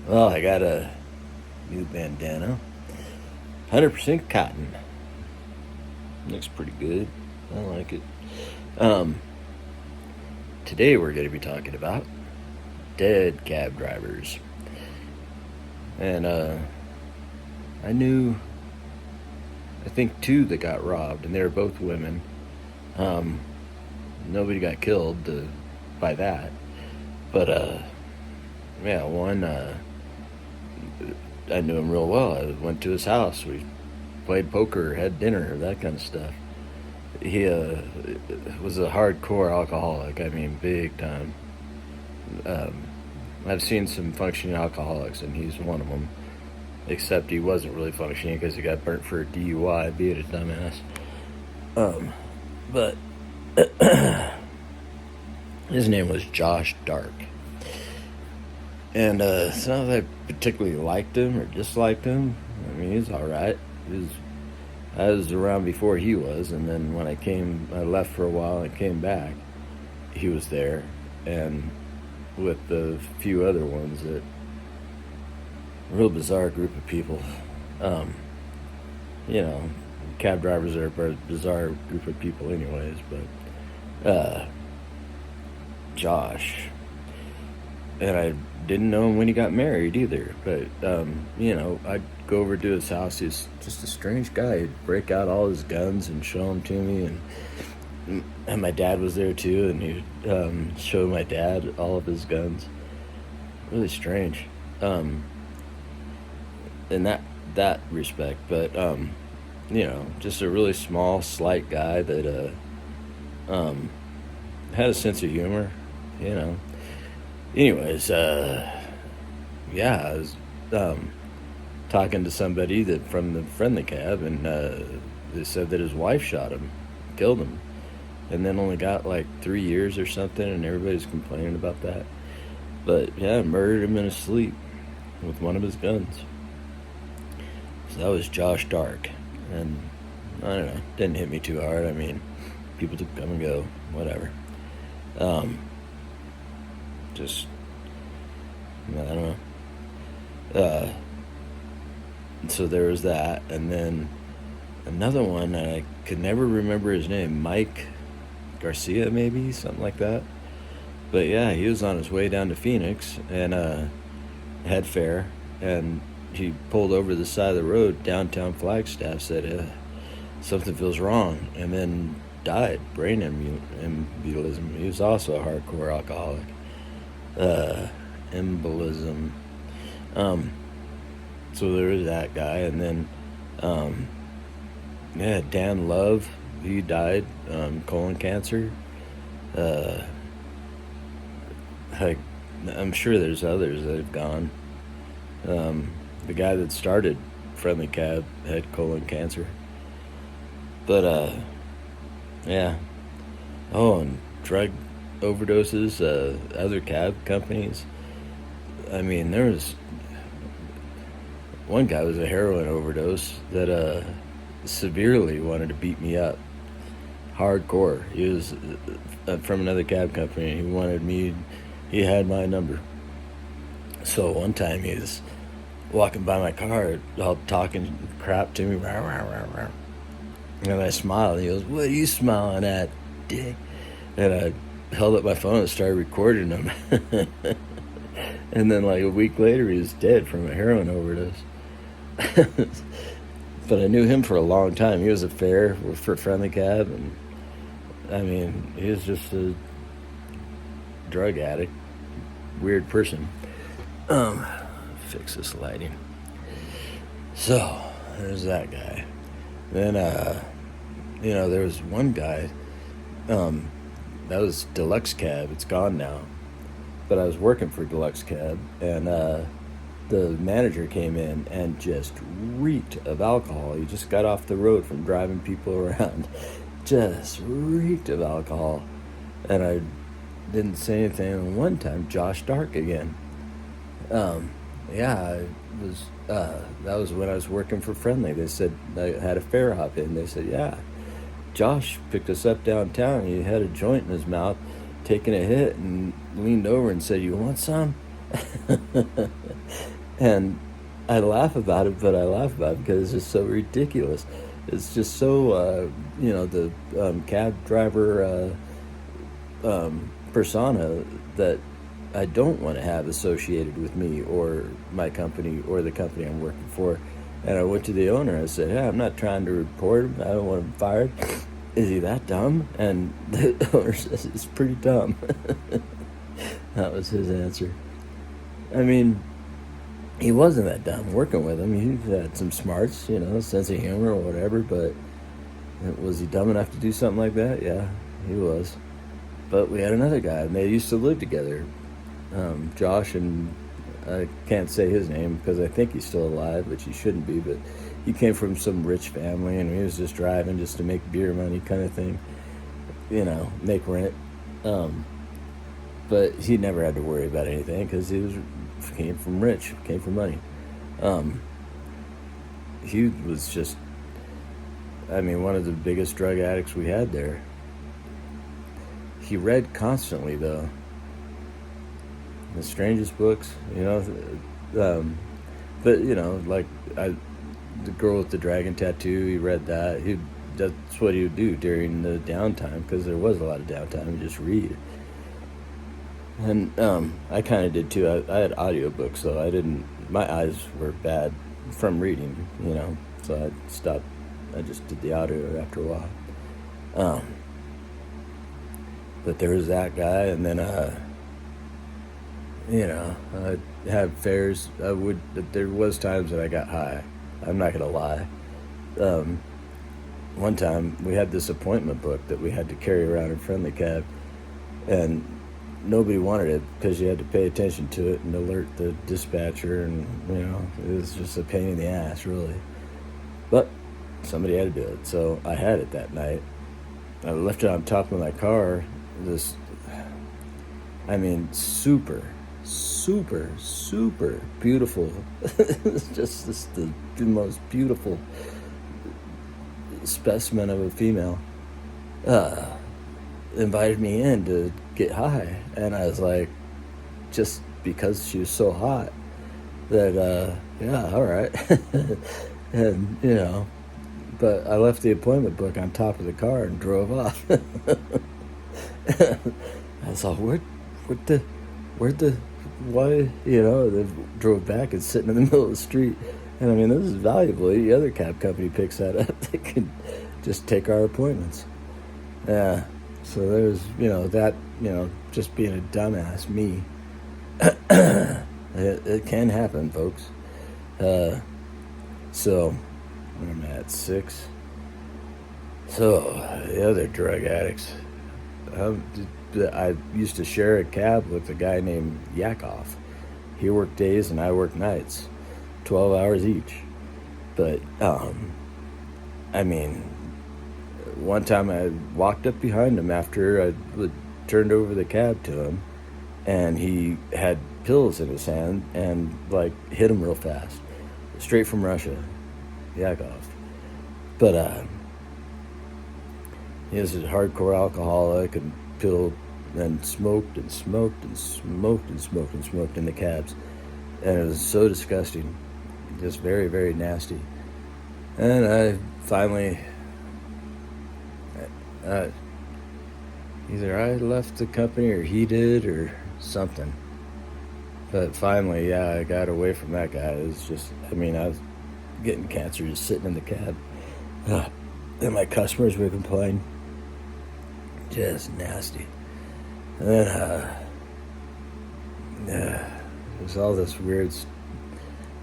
Well, I got a new bandana. 100% cotton. Looks pretty good. I like it. Um, Today we're going to be talking about dead cab drivers. And I knew, I think, two that got robbed, and they were both women. Um, Nobody got killed by that. But, yeah, one, I knew him real well. I went to his house. We played poker, had dinner, that kind of stuff. He was a hardcore alcoholic. I mean, big time. Um, I've seen some functioning alcoholics, and he's one of them. Except he wasn't really functioning because he got burnt for a DUI, being a dumbass. But his name was Josh Dark. And it's not that I particularly liked him or disliked him. I mean, he's all right. I was around before he was, and then when I left for a while and came back, he was there, and with the few other ones, that real bizarre group of people. Um, you know, cab drivers are a bizarre group of people, anyways. But Josh, and I didn't know him when he got married either. But I'd go over to his house. He's just a strange guy. He'd break out all his guns and show them to me, and my dad was there too, and he'd show my dad all of his guns. Really strange, in that respect. But just a really small, slight guy that had a sense of humor. Anyways, yeah, I was talking to somebody that from the friendly cab, and they said that his wife shot him, killed him, and then only got like 3 years or something, and everybody's complaining about that. But yeah, murdered him in his sleep with one of his guns. So that was Josh Dark, and I don't know, didn't hit me too hard. I mean, people come and go, whatever. Just, I don't know. So there was that, and then another one, I could never remember his name, Mike Garcia, maybe, something like that. But yeah, he was on his way down to Phoenix, and had fare, and he pulled over the side of the road, downtown Flagstaff, said, something feels wrong, and then died, brain embolism. He was also a hardcore alcoholic. Embolism. So there was that guy, and then, Dan Love, he died, colon cancer. I'm sure there's others that have gone. The guy that started Friendly Cab had colon cancer. But, yeah. Oh, and drug overdoses, other cab companies. I mean, there was one guy was a heroin overdose that severely wanted to beat me up, hardcore. He was from another cab company. He wanted me. He had my number. So one time he was walking by my car, all talking crap to me, rah, rah, rah, rah. And I smiled. He goes, "What are you smiling at, dick?" And I held up my phone and started recording him. And then like a week later, he was dead from a heroin overdose. But I knew him for a long time. He was a fare for Friendly Cab, and I mean, he was just a drug addict, weird person. Fix this lighting. So there's that guy. Then there was one guy. That was Deluxe Cab. It's gone now. But I was working for Deluxe Cab, and the manager came in and just reeked of alcohol. He just got off the road from driving people around. Just reeked of alcohol. And I didn't say anything. And one time, Josh Dark again. I was, that was when I was working for Friendly. They said, I had a fare hop in. They said, yeah, Josh picked us up downtown. He had a joint in his mouth, taking a hit, and leaned over and said, "You want some?" And I laugh about it, but I laugh about it because it's just so ridiculous. It's just so, the cab driver persona that I don't want to have associated with me or my company or the company I'm working for. And I went to the owner and I said, "Hey, I'm not trying to report him. I don't want him fired. Is he that dumb?" And the owner says, "It's pretty dumb." That was his answer. I mean, he wasn't that dumb working with him. He had some smarts, sense of humor or whatever, but was he dumb enough to do something like that? Yeah, he was. But we had another guy, and they used to live together. Josh, and I can't say his name because I think he's still alive, which he shouldn't be, but he came from some rich family, and he was just driving just to make beer money kind of thing, make rent. But he never had to worry about anything because came from money. He was just, one of the biggest drug addicts we had there. He read constantly, though. The strangest books, but like the girl with the dragon tattoo, he read that. That's what he would do during the downtime, because there was a lot of downtime, and just read. And I kind of did too. I had audiobooks, so my eyes were bad from reading, so I stopped. I just did the audio after a while. But there was that guy, and then I'd have fairs. There was times that I got high. I'm not gonna lie. One time we had this appointment book that we had to carry around in friendly cab, and nobody wanted it because you had to pay attention to it and alert the dispatcher, and it was just a pain in the ass, really. But somebody had to do it, so I had it that night. I left it on top of my car. Super, super, super beautiful. It's just the most beautiful specimen of a female. Invited me in to get high, and I was like, just because she was so hot that yeah, all right. And but I left the appointment book on top of the car and drove off. I was like, why, they drove back and sitting in the middle of the street. And this is valuable. The other cab company picks that up. They can just take our appointments. Yeah. So there's, just being a dumbass, me. It can happen, folks. So, where am I at? 6. So, the other drug addicts. I used to share a cab with a guy named Yakov. He worked days and I worked nights, 12 hours each. But, one time I walked up behind him after I turned over the cab to him, and he had pills in his hand and, hit him real fast. Straight from Russia, Yakov. But, he was a hardcore alcoholic and smoked and smoked and smoked and smoked and smoked in the cabs. And it was so disgusting. Just very, very nasty. And I finally... either I left the company or he did or something. But finally, yeah, I got away from that guy. It was just, I was getting cancer just sitting in the cab. And my customers would complain. Just nasty. And then, there's all this weird...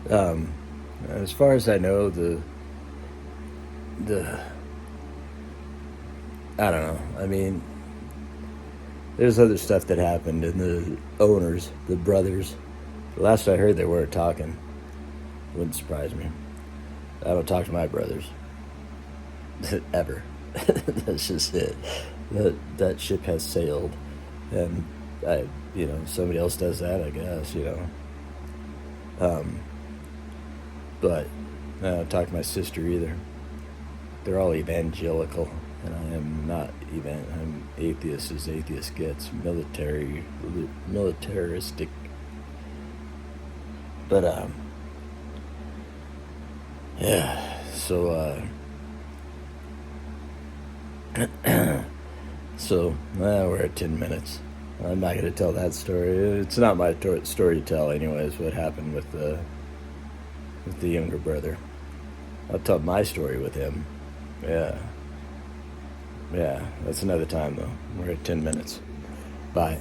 as far as I know, I don't know. There's other stuff that happened, and the owners, the brothers, the last I heard, they weren't talking. Wouldn't surprise me. I don't talk to my brothers. Ever. That's just it. That ship has sailed. And somebody else does that, I guess, But I don't talk to my sister either. They're all evangelical. And I am not I'm atheist as atheist gets, militaristic. But Yeah. We're at 10 minutes. I'm not going to tell that story. It's not my story to tell, anyways. What happened with the younger brother? I'll tell my story with him. Yeah. Yeah. That's another time, though. We're at 10 minutes. Bye.